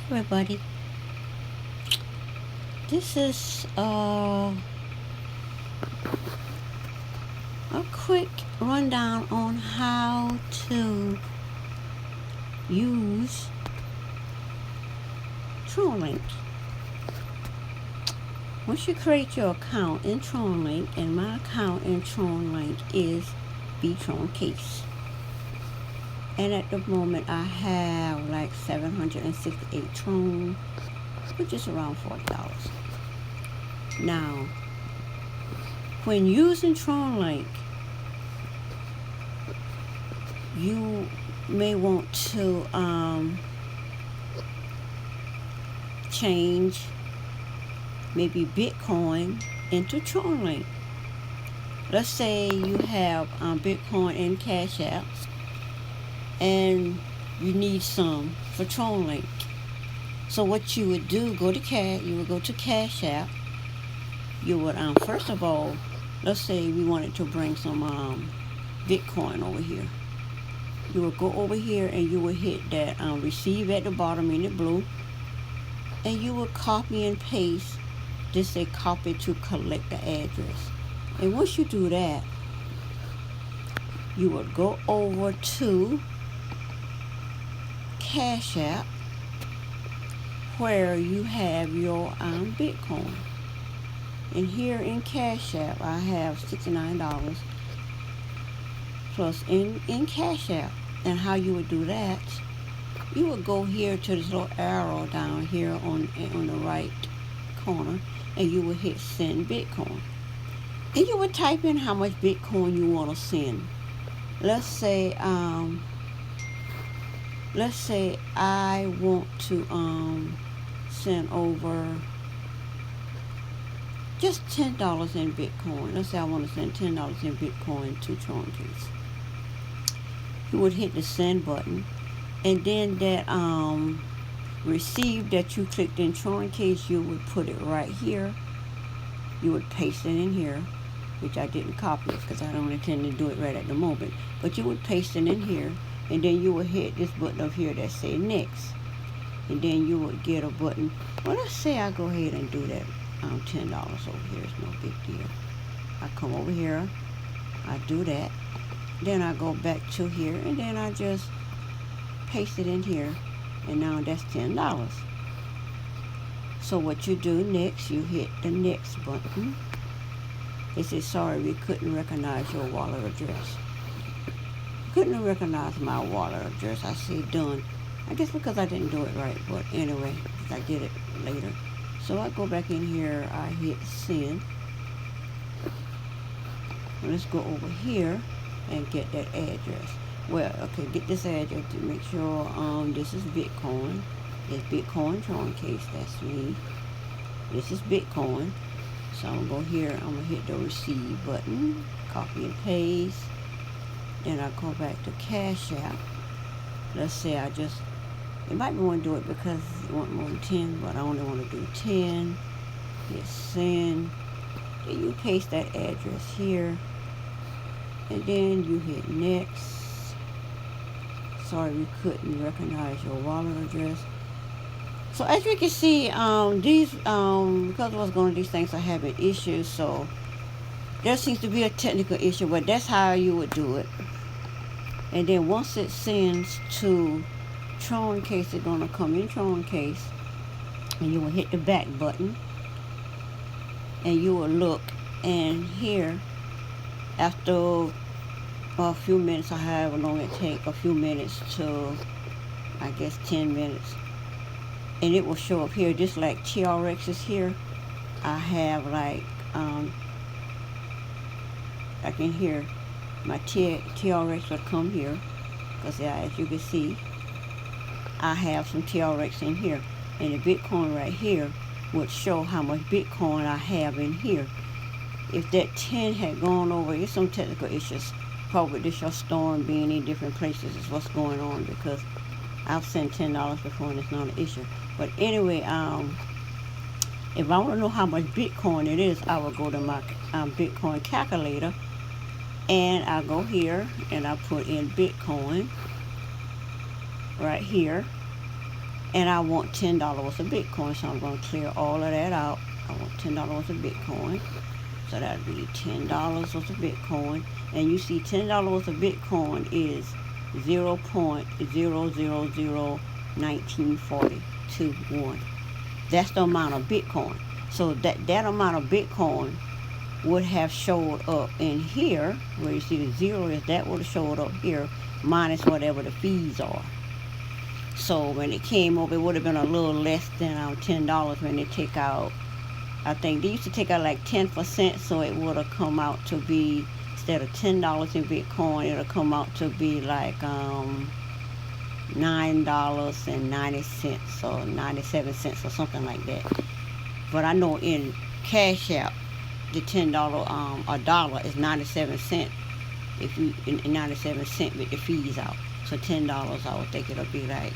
Everybody, this is a quick rundown on how to use TronLink. Once you create your account in TronLink, and my account in TronLink is BTronCase, and at the moment I have like 768 Tron, which is around $40. Now, when using TronLink, you may want to change maybe Bitcoin into TronLink. Let's say you have Bitcoin and Cash Apps, and you need some for TronLink. So what you would do, you would go to Cash App. You would first of all, let's say we wanted to bring some Bitcoin over here. You would go over here and you would hit that receive at the bottom in the blue, and you would copy and paste this, say copy to collect the address. And once you do that, you would go over to Cash App where you have your Bitcoin. And here in Cash App, I have $69 plus in Cash App. And how you would do that, you would go here to this little arrow down here on the right corner, and you would hit send Bitcoin. And you would type in how much Bitcoin you want to send. Let's say I want to send over just $10 in Bitcoin. Let's say I want to send $10 in Bitcoin to TronCase. You would hit the send button, and then that receive that you clicked in TronCase, you would put it right here. You would paste it in here, which I didn't copy it because I don't intend to do it right at the moment. But you would paste it in here, and then you would hit this button up here that say next, and then you would get a button. Well, let's say I go ahead and do that $10 over here. It's no big deal. I come over here, I do that, then I go back to here, and then I just paste it in here, and now that's $10. So what you do next, you hit the next button. It says, sorry, we couldn't recognize your wallet address. Couldn't recognize my wallet address. I say done. I guess because I didn't do it right, but anyway, I did it later. So I go back in here, I hit send. And let's go over here and get that address. Well, okay, get this address to make sure this is Bitcoin. It's Bitcoin TronCase, that's me. This is Bitcoin. So I'm gonna go here, I'm gonna hit the receive button, copy and paste. Then I go back to Cash App. Let's say it might be want to do it because you want more than 10, but I only want to do 10. Hit send. Then you paste that address here. And then you hit next. Sorry, we couldn't recognize your wallet address. So as you can see, these because I was going to these things are having issues, so there seems to be a technical issue, but that's how you would do it. And then once it sends to TronCase, it's going to come in TronCase, and you will hit the back button, and you will look, and here after a few minutes, or however long it takes, a few minutes to, I guess, 10 minutes, and it will show up here, just like TRX is here. I have like, I can hear my TRX will come here, because as you can see, I have some TRX in here, and the Bitcoin right here would show how much Bitcoin I have in here. If that 10 had gone over, it's some technical issues. Probably this your storm being in different places is what's going on, because I've sent $10 before and it's not an issue. But anyway, if I want to know how much Bitcoin it is, I will go to my Bitcoin calculator, and I go here and I put in Bitcoin right here, and I want $10 worth of Bitcoin. So I'm going to clear all of that out. I want $10 worth of Bitcoin. So that'd be $10 worth of Bitcoin. And you see $10 worth of Bitcoin is 0.000194021. That's the amount of Bitcoin. So that amount of Bitcoin would have showed up in here, where you see the zero is, that would have showed up here, minus whatever the fees are. So when it came over, it would have been a little less than $10 when they take out, I think they used to take out like 10%, so it would have come out to be, instead of $10 in Bitcoin, it'll come out to be like $9.90 or 97 cents or something like that. But I know in Cash App, the $10 a dollar is 97 cents if you in 97 cents with the fees out. So $10 I would think it'll be like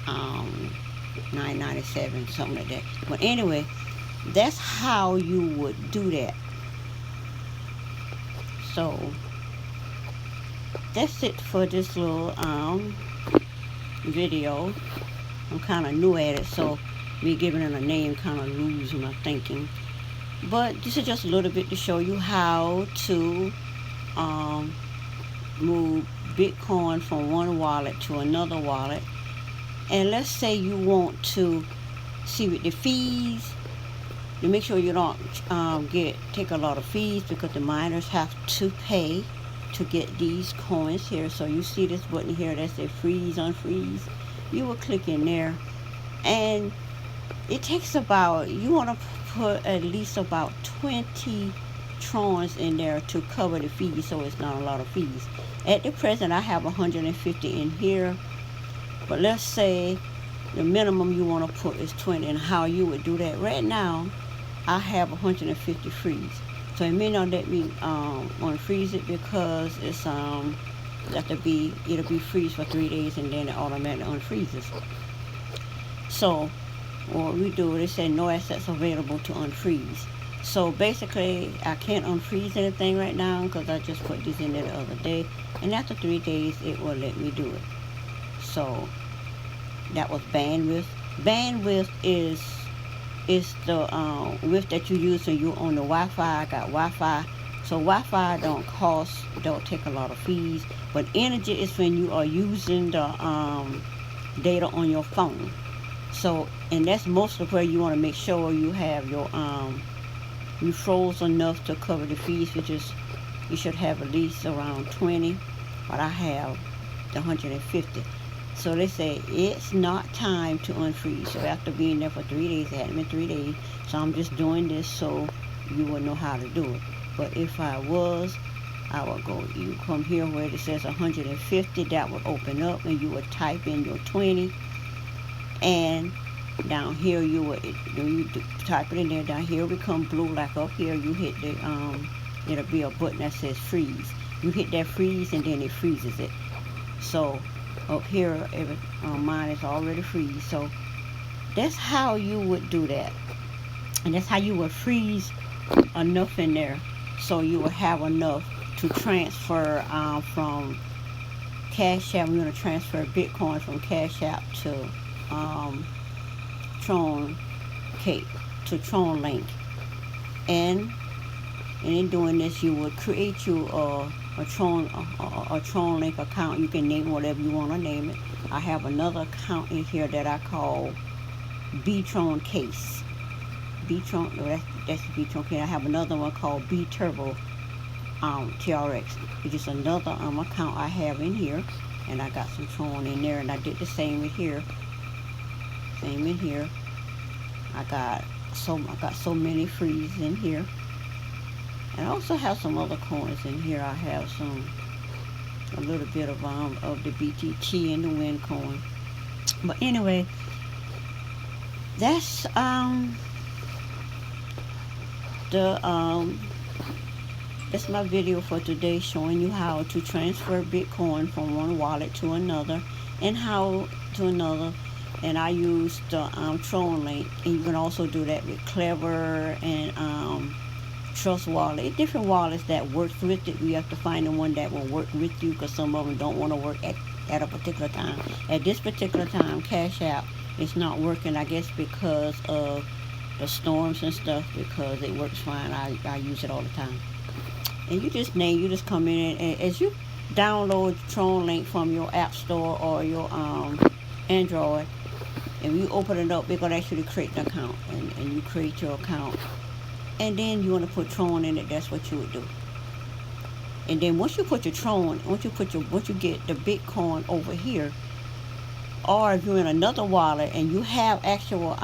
$9.97, something like that. But anyway, that's how you would do that. So that's it for this little video. I'm kind of new at it, so me giving it a name kind of lose my thinking. But this is just a little bit to show you how to move Bitcoin from one wallet to another wallet. And let's say you want to see with the fees, to make sure you don't take a lot of fees, because the miners have to pay to get these coins here. So you see this button here that says freeze, unfreeze. You will click in there, and it takes about, you want to put at least about 20 trons in there to cover the fees, so it's not a lot of fees. At the present, I have 150 in here, but let's say the minimum you want to put is 20. And how you would do that, right now I have 150 freeze, so it may not let me unfreeze it, because it's it'll be freeze for 3 days and then it automatically unfreezes. So what we do, they say no assets available to unfreeze. So basically I can't unfreeze anything right now, because I just put these in there the other day, and after 3 days it will let me do it. So that was bandwidth. Bandwidth is the width that you use when you're on the Wi-Fi. I got Wi-Fi, so Wi-Fi don't take a lot of fees. But energy is when you are using the data on your phone. So, and that's mostly where you want to make sure you have your you froze enough to cover the fees, which is, you should have at least around 20, but I have the 150. So they say it's not time to unfreeze. So after being there for 3 days, it hadn't been 3 days, so I'm just doing this so you will know how to do it. But if I would go, you come here where it says 150, that would open up, and you would type in your 20, and down here you would, when you type it in there, down here it become blue, like up here you hit the it'll be a button that says freeze. You hit that freeze and then it freezes it. So up here mine is already freeze. So that's how you would do that, and that's how you would freeze enough in there so you will have enough to transfer from Cash App. We're going to transfer Bitcoin from Cash App to TronLink, and in doing this, you would create you a TronLink account. You can name it whatever you want to name it. I have another account in here that I call B-Tron Case. B-Tron, no, that's B-Tron Case. I have another one called B-Turbo TRX, which is another account I have in here, and I got some Tron in there, and I did the same in here. Same in here. I got so many frees in here, and I also have some other coins in here. I have a little bit of the BTT and the Win coin. But anyway, that's that's my video for today, showing you how to transfer Bitcoin from one wallet to another, and and I use the TronLink, and you can also do that with Clever and Trust Wallet. Different wallets that works with it. You have to find the one that will work with you, because some of them don't want to work at a particular time. At this particular time, Cash App it's not working, I guess, because of the storms and stuff, because it works fine. I use it all the time. And you just come in, and as you download TronLink from your app store or your Android, and you open it up, they're going to actually create an account, and you create your account, and then you want to put Tron in it. That's what you would do. And then once you put your Tron, once you get the Bitcoin over here, or if you're in another wallet and you have actual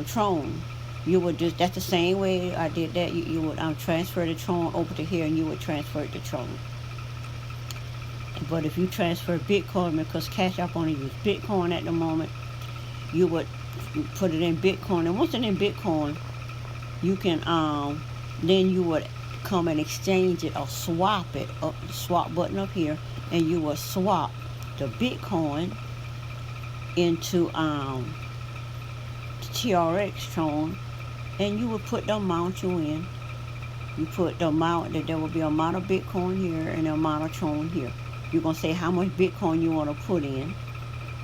Tron, you would just, that's the same way I did that. You would transfer the Tron over to here, and you would transfer it to Tron. But if you transfer Bitcoin, because Cash App only use Bitcoin at the moment, you would put it in Bitcoin, and once it's in Bitcoin, you can then you would come and exchange it or swap it up, the swap button up here, and you will swap the Bitcoin into TRX Tron, and you would put the amount you in. You put the amount, that there will be an amount of Bitcoin here and the amount of Tron here. You're going to say how much Bitcoin you want to put in.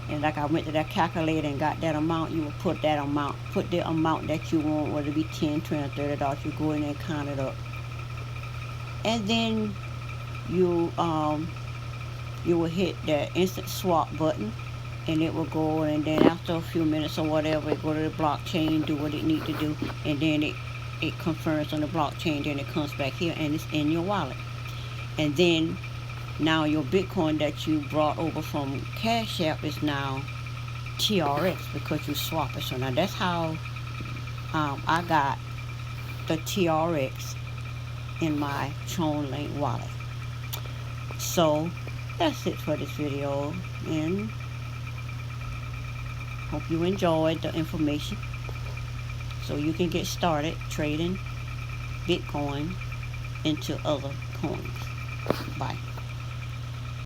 And like I went to that calculator and got that amount, you will put that amount, put the amount that you want, whether it be 10, 20, $30. You go in there and count it up. And then you will hit the instant swap button, and it will go, and then after a few minutes or whatever, it go to the blockchain, do what it need to do, and then it confirms on the blockchain, then it comes back here and it's in your wallet. And then now your Bitcoin that you brought over from Cash App is now TRX because you swap it. So now that's how I got the TRX in my TronLink wallet. So that's it for this video, and hope you enjoyed the information so you can get started trading Bitcoin into other coins. Bye.